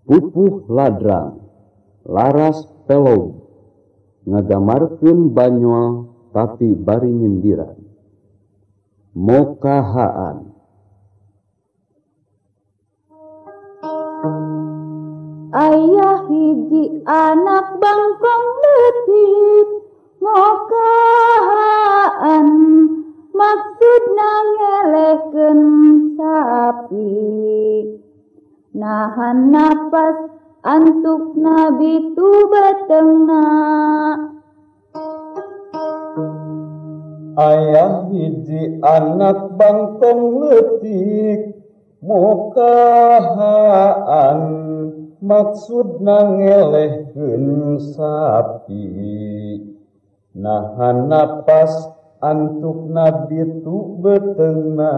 pupuh ladrang, laras pelog, ngagamarkeun banyol tapi bari nyindiran. Mokahaan. Ayah hiji anak bangkong leutik, mokahaan maksudna ngelehkeun sapi. Nahan napas antukna bitu betengna. Ayah hiji anak bangkong leutik, mokahaan maksudna ngelehkeun sapi. Nahan napas antukna bitu betengna.